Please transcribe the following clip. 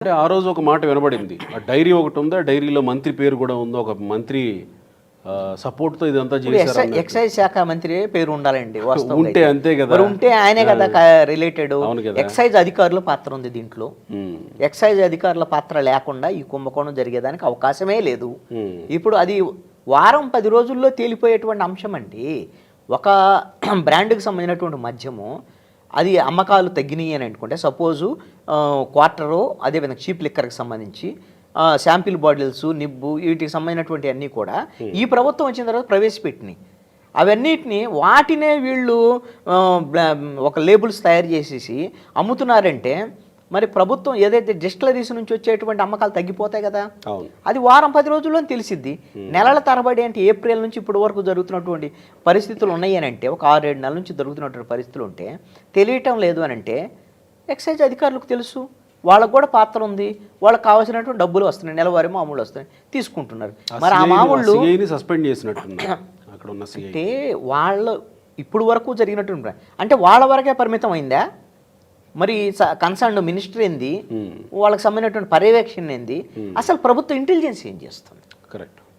అంటే ఆ రోజు ఒక మాట వినబడింది. ఆ డైరీ ఒకటి ఉంది. ఆ డైరీలో మంత్రి పేరు కూడా ఉంది. ఒక మంత్రి సపోర్ట్‌తో ఇదంతా చేశారు అన్నట్టు. ఎక్సైజ్ శాఖ మంత్రి పేరు ఉండాలండి వాస్తవంగా ఉంటే అయితే. అంతే కదా. మరి ఉంటే ఆయనే కదా రిలేటెడ్. అవును కదా. ఎక్సైజ్ అధికారుల పాత్ర ఉంది దీంట్లో. ఎక్సైజ్ అధికారుల పాత్ర లేకుండా ఈ కుంభకోణం జరిగేదానికి అవకాశమే లేదు. ఇప్పుడు అది వారం 10 రోజుల్లో తేలిపోయేటువంటి అంశం అండి. ఒక బ్రాండ్కి సంబంధించినటువంటి మద్యము అది అమ్మకాలు తగ్గినాయి అని అనుకుంటే సపోజు క్వార్టరు అదేవిధంగా చీప్ లిక్కర్కి సంబంధించి శాంపిల్ బాటిల్స్ నిబ్బు వీటికి సంబంధించినటువంటి అన్నీ కూడా ఈ ప్రభుత్వం వచ్చిన తర్వాత ప్రవేశపెట్టినాయి. అవన్నిటిని వాటినే వీళ్ళు ఒక లేబుల్స్ తయారు చేసేసి అమ్ముతున్నారంటే మరి ప్రభుత్వం ఏదైతే డిస్టిలరీస్ నుంచి వచ్చేటువంటి అమ్మకాలు తగ్గిపోతాయి కదా. అది వారం 10 రోజుల్లో తెలిసిద్ది. నెలల తరబడి అంటే ఏప్రిల్ నుంచి ఇప్పటి వరకు జరుగుతున్నటువంటి పరిస్థితులు ఉన్నాయి అని అంటే ఒక 6-7 నెలల నుంచి జరుగుతున్నటువంటి పరిస్థితులు ఉంటే తెలియటం లేదు అని అంటే ఎక్సైజ్ అధికారులకు తెలుసు, వాళ్ళకు కూడా పాత్ర ఉంది, వాళ్ళకి కావాల్సినటువంటి డబ్బులు వస్తున్నాయి, నెలవారీ మామూలు వస్తున్నాయి, తీసుకుంటున్నారు. మరి ఆ మామూళ్ళు సస్పెండ్ చేసినట్టు అంటే వాళ్ళు ఇప్పుడు వరకు జరిగినట్టు అంటే వాళ్ళ వరకే పరిమితం అయిందా? మరి కన్సర్న్ మినిస్టర్ ఏంది, వాళ్ళకి సంబంధించినటువంటి పర్యవేక్షణ ఏంది, అసలు ప్రభుత్వ ఇంటెలిజెన్స్ ఏం చేస్తుంది? కరెక్ట్.